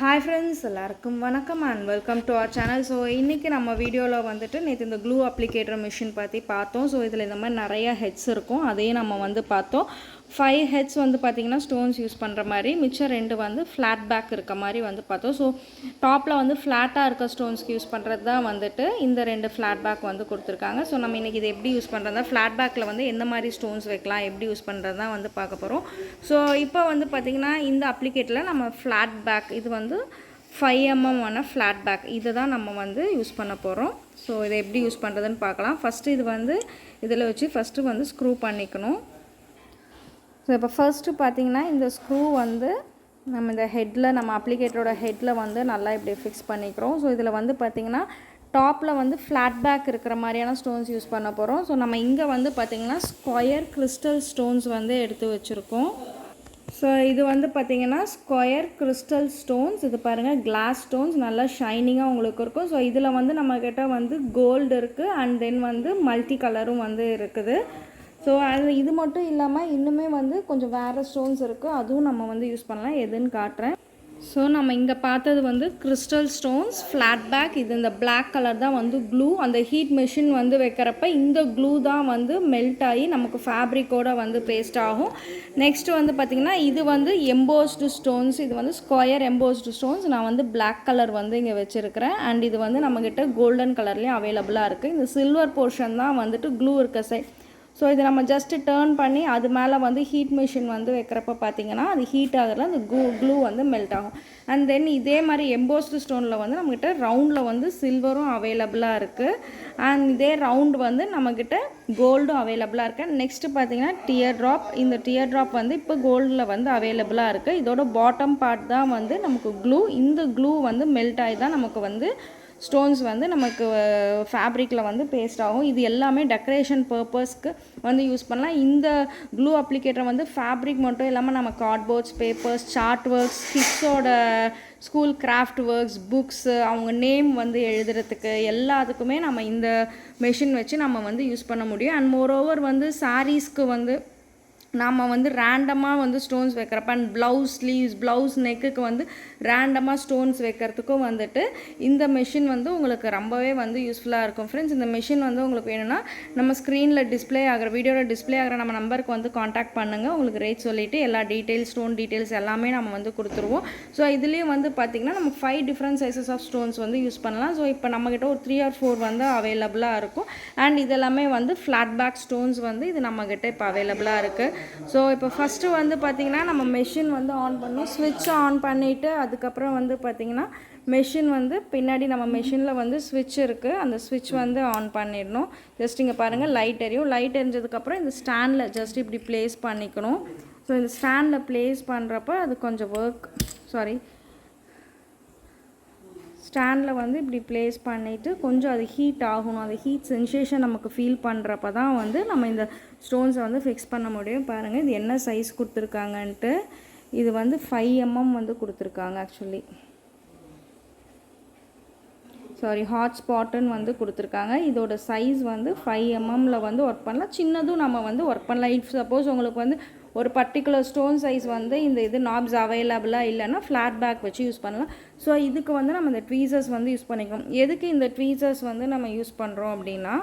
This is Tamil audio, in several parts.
Hi friends, எல்லாருக்கும் வணக்கம் and welcome to our channel. So இன்னைக்கு நம்ம வீடியோல வந்துட்டு நேத்து இந்த glue applicator machine பத்தி பார்த்தோம். So இதுல இந்த மாதிரி நிறைய heads இருக்கும். அதையும் நம்ம வந்து பார்த்தோம். 5 heads வந்து பாத்தீங்கன்னா stones யூஸ் பண்ற மாதிரி, மிச்ச ரெண்டு வந்து flat back இருக்க மாதிரி வந்து பார்த்தோம். So டாப்ல வந்து flat-ஆ இருக்க stones யூஸ் பண்றது தான் வந்துட்டு இந்த ரெண்டு flat back வந்து கொடுத்திருக்காங்க. So நம்ம இன்னைக்கு இத எப்படி யூஸ் பண்றதா flat backல வந்து எந்த மாதிரி stones வைக்கலாம், எப்படி யூஸ் பண்றதா வந்து பார்க்க போறோம். So இப்போ வந்து பாத்தீங்கன்னா இந்த applicatorல நம்ம flat back இது வந்து 5 mm ஆன flat back இதுதான் நம்ம வந்து யூஸ் பண்ண போறோம். சோ இத எப்படி யூஸ் பண்றதுன்னு பார்க்கலாம். ஃபர்ஸ்ட் இது வந்து இதல வச்சு ஃபர்ஸ்ட் வந்து ஸ்க்ரூ பண்ணிக்கணும். சோ இப்போ ஃபர்ஸ்ட் பாத்தீங்கன்னா இந்த ஸ்க்ரூ வந்து நம்ம இந்த ஹெட்ல நம்ம அப்ளிகேட்டரோட ஹெட்ல வந்து நல்லா இப்படி ஃபிக்ஸ் பண்ணிக்கிறோம். சோ இதல வந்து பாத்தீங்கன்னா டாப்ல வந்து flat back இருக்கிற மாதிரியான ஸ்டோன்ஸ் யூஸ் பண்ண போறோம். சோ நம்ம இங்க வந்து பாத்தீங்கன்னா ஸ்கொயர் கிறிஸ்டல் ஸ்டோன்ஸ் வந்து எடுத்து வச்சிருக்கோம். So இது வந்து பாத்தீங்கன்னா ஸ்கொயர் கிறிஸ்டல் ஸ்டோன்ஸ். இது பாருங்க glass stones நல்லா ஷைனிங்கா உங்களுக்கு இருக்கும். சோ இதுல வந்து நம்ம கிட்ட வந்து கோல்ட் இருக்கு and then வந்து மல்டி கலரும் வந்து இருக்குது. சோ இது மட்டும் இல்லாம இன்னுமே வந்து கொஞ்சம் வேற ஸ்டோன்ஸ் இருக்கு. அதுவும் நம்ம வந்து யூஸ் பண்ணலாம். எதுன்னு காட்றேன். சோ நம்ம இங்க பார்த்தது வந்து crystal stones flat back. இது இந்த black color தான் வந்து glue. அந்த heat machine வந்து வைக்கறப்ப இந்த glue தான் வந்து melt ஆகி நமக்கு fabric ஓட வந்து paste ஆகும். next வந்து பாத்தீங்கன்னா இது வந்து embossed stones. இது வந்து square embossed stones. நான் வந்து black color வந்து இங்க வெச்சிருக்கேன் and இது வந்து நம்மகிட்ட golden colorலயே available-ஆ இருக்கு. இந்த silver portion தான் வந்துட்டு glue இருக்க சைடு. So இது நம்ம just turn பண்ணி அது மேல வந்து heat machine வந்து வைக்கறப்ப பாத்தீங்கன்னா அது ஹீட் ஆகறல அந்த glue வந்து மெல்ட் ஆகும். and then இதே மாதிரி embossed stoneல வந்து நம்மகிட்ட ரவுண்ட்ல வந்து சில்வரும் அவேலபிளா இருக்கு. and இதே ரவுண்ட் வந்து நம்மகிட்ட கோல்டும் அவேலபிளா இருக்கு. next பாத்தீங்கன்னா tear drop. இந்த tear drop வந்து இப்போ கோல்ட்ல வந்து அவேலபிளா இருக்கு. இதோட bottom part தான் வந்து நமக்கு glue. இந்த glue வந்து மெல்ட் ஆயி தான் நமக்கு வந்து stones வந்து நமக்கு ஃபேப்ரிக்ல வந்து பேஸ்ட் ஆகும். இது எல்லாமே டெக்கரேஷன் பர்பஸ்க்கு வந்து யூஸ் பண்ணலாம். இந்த glue applicator வந்து ஃபேப்ரிக் மட்டும் இல்லாம நம்ம கார்ட்போர்ட்ஸ், பேப்பர்ஸ், சார்ட் வர்க்ஸ், கிட்ஸோட ஸ்கூல் கிராஃப்ட் வர்க்ஸ், புக்ஸ், அவங்க நேம் வந்து எழுதுறதுக்கு எல்லாத்துக்குமே நம்ம இந்த மெஷின் வச்சு நம்ம வந்து யூஸ் பண்ண முடியும். and moreover வந்து sareesக்கு வந்து நாம வந்து ரேண்டமா வந்து ஸ்டோன்ஸ் வைக்கறப்ப and blouse sleeves, blouse neckக்கு வந்து ரேண்டமா ஸ்டோன்ஸ் வைக்கிறதுக்கு வந்துட்டு இந்த மெஷின் வந்து உங்களுக்கு ரொம்பவே வந்து யூஸ்ஃபுல்லா இருக்கும் फ्रेंड्स. இந்த மெஷின் வந்து உங்களுக்கு வேணும்னா நம்ம ஸ்கிரீன்ல டிஸ்ப்ளே ஆகற வீடியோல டிஸ்ப்ளே ஆகற நம்ம நம்பருக்கு வந்து कांटेक्ट பண்ணுங்க. உங்களுக்கு ரேட் சொல்லிட்டு எல்லா டீடைல்ஸ் ஸ்டோன் டீடைல்ஸ் எல்லாமே நம்ம வந்து கொடுத்துருவோம். சோ இதுலயே வந்து பாத்தீங்கன்னா நம்ம 5 டிஃபரண்ட் சைஸஸ் ஆஃப் ஸ்டோன்ஸ் வந்து யூஸ் பண்ணலாம். சோ இப்போ நம்ம கிட்ட ஒரு 3 or 4 வந்து அவேலபிளா இருக்கும். and இதெல்லாமே வந்து flat back ஸ்டோன்ஸ் வந்து இது நம்ம கிட்ட இப்போ அவேலபிளா இருக்கு. சோ இப்போ ஃபர்ஸ்ட் வந்து பாத்தீங்கன்னா நம்ம மெஷின் வந்து ஆன் பண்ணனும். ஸ்விட்ச் ஆன் பண்ணிட்டு அதுக்கு அப்புறம் வந்து பாத்தீங்கன்னா மெஷின் வந்து பின்னாடி நம்ம மெஷின்ல வந்து ஸ்விட்ச் இருக்கு. அந்த ஸ்விட்ச் வந்து ஆன் பண்ணிடணும். ஜஸ்ட் இங்க பாருங்க லைட் எரியும். லைட் எரிஞ்சதுக்கு அப்புறம் இந்த ஸ்டாண்ட்ல ஜஸ்ட் இப்படி பிளேஸ் பண்ணிக்கணும். சோ இந்த ஸ்டாண்ட்ல பிளேஸ் பண்றப்ப அது கொஞ்சம் ஸ்டாண்ட்ல வந்து இப்படி பிளேஸ் பண்ணிட்டு கொஞ்சம் அது ஹீட் ஆகணும். அந்த ஹீட் சென்சேஷன் நமக்கு ஃபீல் பண்றப்ப தான் வந்து நம்ம இந்த ஸ்டோன்ஸ் வந்து ஃபிக்ஸ் பண்ண முடியும். பாருங்க இது என்ன சைஸ் கொடுத்திருக்காங்கன்னு. இது வந்து 5 mm வந்து கொடுத்திருக்காங்க एक्चुअली. ஹாட் ஸ்பாட்னு வந்து கொடுத்திருக்காங்க. இதோட சைஸ் வந்து 5 mm ல வந்து வர்க் பண்ணலாம். சின்னதும் நம்ம வந்து வர்க் பண்ணலாம். இஃப் சப்போஸ் உங்களுக்கு வந்து ஒரு பர்టిక్యులர் ஸ்டோன் சைஸ் வந்து இந்த knobs அவேலபிளா இல்லனா flat back வச்சு யூஸ் பண்ணலாம். சோ இதுக்கு வந்து நம்ம இந்த tweezers வந்து யூஸ் பண்ணிக்கலாம். எதுக்கு இந்த tweezers வந்து நம்ம யூஸ் பண்றோம் அப்படினா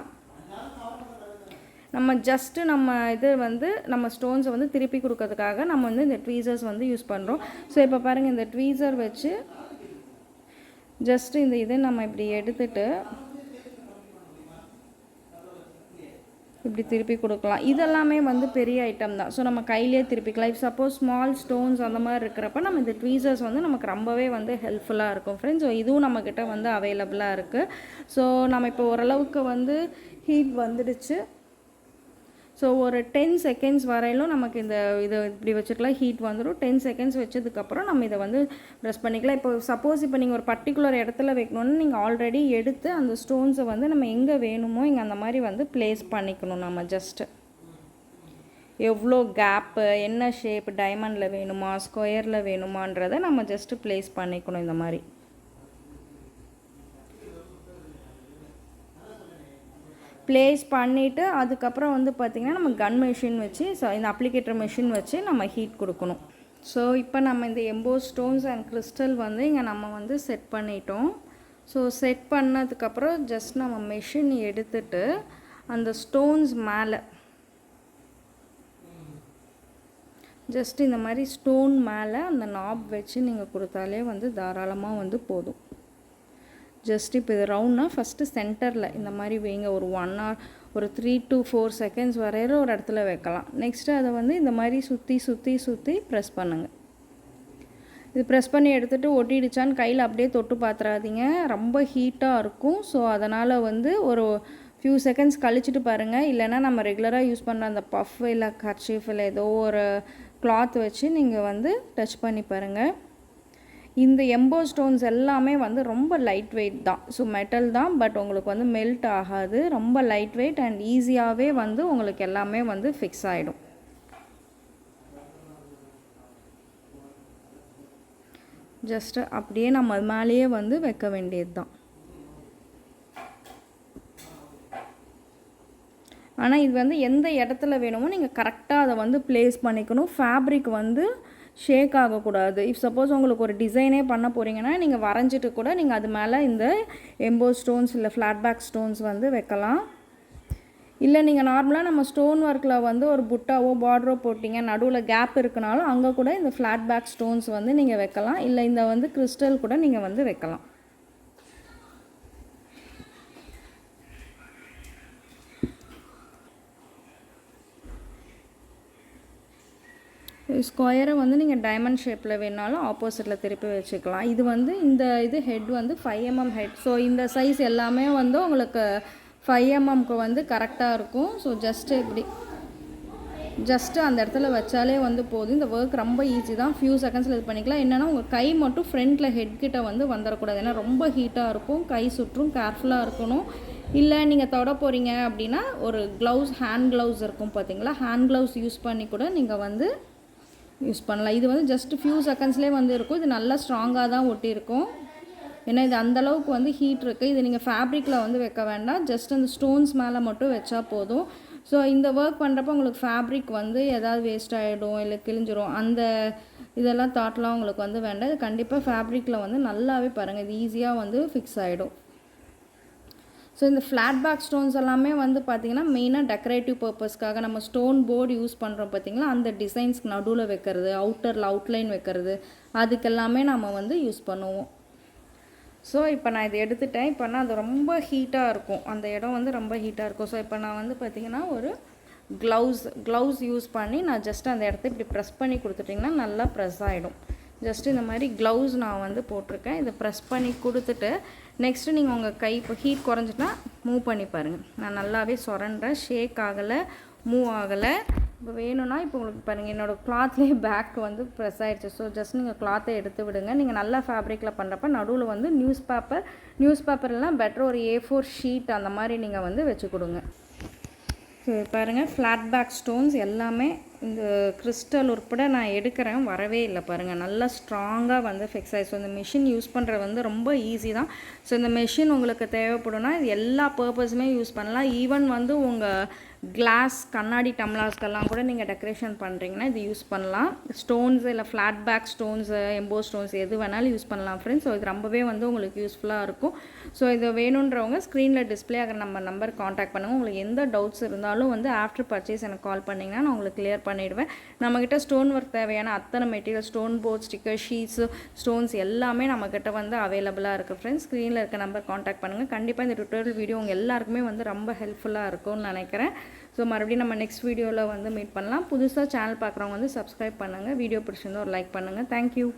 நம்ம ஜஸ்ட் நம்ம இது வந்து நம்ம ஸ்டோன்ஸ் வந்து திருப்பி கொடுக்கிறதுக்காக நம்ம வந்து இந்த tweezers வந்து யூஸ் பண்றோம். சோ இப்போ பாருங்க இந்த tweezer வச்சு ஜஸ்ட் இந்த இதை நம்ம இப்படி எடுத்துட்டு இப்படி திருப்பி கொடுக்கலாம். இதெல்லாம் வந்து பெரிய ஐட்டம் தான். சோ நம்ம கையிலே திருப்பிக்கலாம். இஃப் சப்போஸ் ஸ்மால் ஸ்டோன்ஸ் அந்த மாதிரி இருக்கறப்ப நம்ம இந்த tweezers வந்து நமக்கு ரொம்பவே வந்து ஹெல்ப்ஃபுல்லா இருக்கும் फ्रेंड्स. சோ இதுவும் நம்ம கிட்ட வந்து அவேலபிளா இருக்கு. சோ நம்ம இப்போ ஓரளவுக்கு வந்து ஹீட் வந்துடுச்சு. சோ ஒரு 10 seconds வரையிலும் நமக்கு இந்த இத இப்படி வச்சிரலாம். ஹீட் வந்துரும். 10 seconds வெச்சதுக்கு அப்புறம் நம்ம இத வந்து பிரஸ் பண்ணிக்கலாம். இப்போ சப்போஸ் இப்போ நீங்க ஒரு பர்టిక్యులர் இடத்துல வைக்கணும்னா நீங்க ஆல்ரெடி எடுத்து அந்த ஸ்டோன்ஸ் வந்து நம்ம எங்க வேணுமோ இங்க அந்த மாதிரி வந்து பிளேஸ் பண்ணிக்கணும். நம்ம ஜஸ்ட் எவ்வளோ கேப், என்ன ஷேப், டைமண்ட்ல வேணுமா, ஸ்கொயர்ல வேணுமான்றதை நம்ம ஜஸ்ட் பிளேஸ் பண்ணிக்கணும் இந்த மாதிரி. பிளேஸ் பண்ணிட்டு அதுக்கு அப்புறம் வந்து பாத்தீங்கன்னா நம்ம கன் மெஷின் வச்சு இந்த அப்ளிகேட்டர் மெஷின் வச்சு நம்ம ஹீட் கொடுக்கணும். ஸோ இப்போ நம்ம இந்த எம்போஸ் ஸ்டோன்ஸ் அண்ட் கிறிஸ்டல் வந்து இங்கே நம்ம வந்து செட் பண்ணிட்டோம். ஸோ செட் பண்ணதுக்கப்புறம் ஜஸ்ட் நம்ம மெஷின் எடுத்துட்டு அந்த ஸ்டோன்ஸ் மேலே ஜஸ்ட் இந்த மாதிரி ஸ்டோன் மேலே அந்த நாப் வச்சு நீங்கள் கொடுத்தாலே வந்து தாராளமாக வந்து போதும். ஜஸ்ட் இப்போ இது ரவுண்டாக ஃபஸ்ட்டு சென்டரில் இந்த மாதிரி வைங்க. ஒரு 1 hour ஒரு 3 to 4 seconds வரையிற ஒரு இடத்துல வைக்கலாம். நெக்ஸ்ட்டு அதை வந்து இந்த மாதிரி சுற்றி சுற்றி சுற்றி ப்ரெஸ் பண்ணுங்கள். இது ப்ரெஸ் பண்ணி எடுத்துகிட்டு ஒட்டிடுச்சான்னு கையில் அப்படியே தொட்டு பார்த்துறாதீங்க, ரொம்ப ஹீட்டாக இருக்கும். ஸோ அதனால் வந்து ஒரு ஃபியூ செகண்ட்ஸ் கழிச்சிட்டு பாருங்கள். இல்லைனா நம்ம ரெகுலராக யூஸ் பண்ணுற அந்த பஃப் இல்லை கர்ச்சீஃப் இல்லை ஏதோ ஒரு கிளாத் வச்சு நீங்கள் வந்து டச் பண்ணி பாருங்கள். இந்த எம்போஸ் ஸ்டோன்ஸ் எல்லாமே வந்து ரொம்ப லைட் வெயிட் தான். ஸோ மெட்டல் தான், பட் உங்களுக்கு வந்து மெல்ட் ஆகாது. ரொம்ப லைட் வெயிட் அண்ட் ஈஸியாகவே வந்து உங்களுக்கு எல்லாமே வந்து ஃபிக்ஸ் ஆகிடும். ஜஸ்ட்டு அப்படியே நம்ம மேலேயே வந்து வைக்க வேண்டியது தான். ஆனால் இது வந்து எந்த இடத்துல வேணுமோ நீங்கள் கரெக்டாக அதை வந்து ப்ளேஸ் பண்ணிக்கணும். ஃபேப்ரிக் வந்து ஷேக் ஆகக்கூடாது. இஃப் சப்போஸ் உங்களுக்கு ஒரு டிசைனே பண்ண போகிறீங்கன்னா நீங்கள் வரைஞ்சிட்டு கூட நீங்கள் அது மேலே இந்த எம்போஸ் ஸ்டோன்ஸ் இல்லை ஃப்ளாட் பேக் ஸ்டோன்ஸ் வந்து வைக்கலாம். இல்லை நீங்கள் நார்மலாக நம்ம ஸ்டோன் ஒர்க்கில் வந்து ஒரு புட்டாவோ பார்டரோ போட்டிங்க, நடுவில் கேப் இருக்குனாலும் அங்கே கூட இந்த ஃப்ளாட் பேக் ஸ்டோன்ஸ் வந்து நீங்கள் வைக்கலாம். இல்லை இந்த வந்து கிறிஸ்டல் கூட நீங்கள் வந்து வைக்கலாம். ஸ்கொயரை வந்து நீங்கள் டைமண்ட் ஷேப்பில் வேணாலும் ஆப்போசிட்டில் திருப்பி வச்சுக்கலாம். இது வந்து இது ஹெட் வந்து 5 mm ஹெட். ஸோ இந்த சைஸ் எல்லாமே வந்து உங்களுக்கு 5 mmக்கு வந்து கரெக்டாக இருக்கும். ஸோ ஜஸ்ட்டு அந்த இடத்துல வச்சாலே வந்து போதும். இந்த ஒர்க் ரொம்ப ஈஸி தான், ஃபியூ செகண்ட்ஸில் இது பண்ணிக்கலாம். என்னென்னா உங்கள் கை மட்டும் ஃப்ரண்ட்டில் ஹெட்கிட்ட வந்து வந்துடக்கூடாது, ஏன்னா ரொம்ப ஹீட்டாக இருக்கும், கை சுற்றும், கேர்ஃபுல்லாக இருக்கணும். இல்லை நீங்கள் தொட போகிறீங்க அப்படின்னா ஒரு க்ளவுஸ், ஹேண்ட் க்ளவுஸ் இருக்கும் பார்த்தீங்களா, ஹேண்ட் க்ளவுஸ் யூஸ் பண்ணி கூட நீங்கள் வந்து யூஸ் பண்ணலாம். இது வந்து ஜஸ்ட் ஃபியூ செகண்ட்ஸ்லேயே வந்து இருக்கும். இது நல்லா ஸ்ட்ராங்காக தான் ஒட்டியிருக்கும், ஏன்னா இது அந்தளவுக்கு வந்து ஹீட் இருக்குது. இது நீங்கள் ஃபேப்ரிக்கில் வந்து வைக்க வேண்டாம், ஜஸ்ட் அந்த ஸ்டோன்ஸ் மேலே மட்டும் வச்சா போதும். ஸோ இந்த ஒர்க் பண்ணுறப்போ உங்களுக்கு ஃபேப்ரிக் வந்து எதாவது வேஸ்ட் ஆகிடும் இல்லை கிழிஞ்சிரும், அந்த இதெல்லாம் தாட்லாம் உங்களுக்கு வந்து வேண்டாம். இது கண்டிப்பாக ஃபேப்ரிக்கில் வந்து நல்லாவே பாருங்கள், இது ஈஸியாக வந்து ஃபிக்ஸ் ஆகிடும். ஸோ இந்த ஃப்ளாட் பேக் ஸ்டோன்ஸ் எல்லாமே வந்து பார்த்திங்கன்னா மெயினாக டெக்கரேட்டிவ் பர்பஸ்க்காக நம்ம ஸ்டோன் போர்டு யூஸ் பண்ணுறோம் பார்த்திங்களா, அந்த டிசைன்ஸ்க்கு நடுவில் வைக்கிறது, அவுட்டரில் அவுட்லைன் வைக்கிறது, அதுக்கெல்லாமே நம்ம வந்து யூஸ் பண்ணுவோம். ஸோ இப்போ நான் இதை எடுத்துட்டேன். இப்போனா அது ரொம்ப ஹீட்டாக இருக்கும், அந்த இடம் வந்து ரொம்ப ஹீட்டாக இருக்கும். ஸோ இப்போ நான் வந்து பார்த்திங்கன்னா ஒரு க்ளவுஸ் யூஸ் பண்ணி நான் ஜஸ்ட் அந்த இடத்த இப்படி ப்ரெஸ் பண்ணி கொடுத்துட்டிங்கன்னா நல்லா ப்ரெஸ் ஆகிடும். ஜஸ்ட்டு இந்த மாதிரி க்ளவுஸ் நான் வந்து போட்டிருக்கேன். இதை ப்ரெஸ் பண்ணி கொடுத்துட்டு நெக்ஸ்ட்டு நீங்கள் உங்கள் கை இப்போ ஹீட் குறைஞ்சிட்டா மூவ் பண்ணி பாருங்கள். நான் நல்லாவே சுரண்டேன், ஷேக் ஆகலை, மூவ் ஆகலை. இப்போ வேணும்னா இப்போ உங்களுக்கு பாருங்கள் என்னோடய கிளாத்லேயே பேக் வந்து ப்ரெஸ் ஆகிடுச்சு. ஸோ ஜஸ்ட் நீங்கள் கிளாத்தை எடுத்து விடுங்க. நீங்கள் நல்லா ஃபேப்ரிக்கில் பண்ணுறப்ப நடுவில் வந்து நியூஸ் பேப்பர்லாம் பெட்டர் ஒரு A4 ஷீட் அந்த மாதிரி நீங்கள் வந்து வச்சு கொடுங்க. பாருங்கள் ஃப்ளாட் பேக் ஸ்டோன்ஸ் எல்லாமே இந்த கிறிஸ்டல் உட்பட நான் எடுக்கிறேன், வரவே இல்லை பாருங்கள், நல்லா ஸ்ட்ராங்காக வந்து ஃபிக்ஸ் ஆகி. ஸோ இந்த மிஷின் யூஸ் பண்ணுறது வந்து ரொம்ப ஈஸி தான். ஸோ இந்த மிஷின் உங்களுக்கு தேவைப்படும்னா இது எல்லா பர்பஸுமே யூஸ் பண்ணலாம். ஈவன் வந்து உங்கள் கிளாஸ் கண்ணாடி டம்ளாஸ்க்கெல்லாம் கூட நீங்கள் டெக்கரேஷன் பண்ணுறீங்கன்னா இது யூஸ் பண்ணலாம். ஸ்டோன்ஸ் இல்லை flat back stones, emboss stones எது வேணாலும் யூஸ் பண்ணலாம் ஃப்ரெண்ட்ஸ். ஸோ இது ரொம்பவே வந்து உங்களுக்கு யூஸ்ஃபுல்லாக இருக்கும். ஸோ இது வேணுன்றவங்க ஸ்க்ரீனில் டிஸ்பிளே ஆகிற நம்பர் காண்டாக்ட் பண்ணுங்கள். உங்களுக்கு எந்த டவுட்ஸ் இருந்தாலும் வந்து ஆஃப்டர் பர்ச்சேஸ் எனக்கு கால் பண்ணிங்கன்னா நான் உங்களுக்கு கிளியர் பண்ணிவிடுவேன். நம்மக்கிட்ட ஸ்டோன் ஒர்க் தேவையான அத்தனை material, stone board, sticker, sheets, stones எல்லாமே நம்மக்கிட்ட வந்து அவைலபிளாக இருக்குது ஃப்ரெண்ட்ஸ். ஸ்க்ரீனில் இருக்க நம்பர் காண்டாக்ட் பண்ணுங்கள். கண்டிப்பாக இந்த டுட்டோரியல் வீடியோ உங்கள் எல்லாருக்குமே வந்து ரொம்ப ஹெல்ப்ஃபுல்லாக இருக்கும்னு நினைக்கிறேன். ஸோ மறுபடியும் நம்ம நெக்ஸ்ட் வீடியோவில் வந்து மீட் பண்ணலாம். புதுசாக சேனல் பார்க்குறவங்க வந்து சப்ஸ்கிரைப் பண்ணுங்கள். வீடியோ பிடிச்சிருந்தா ஒரு லைக் பண்ணுங்கள். தேங்க்யூ.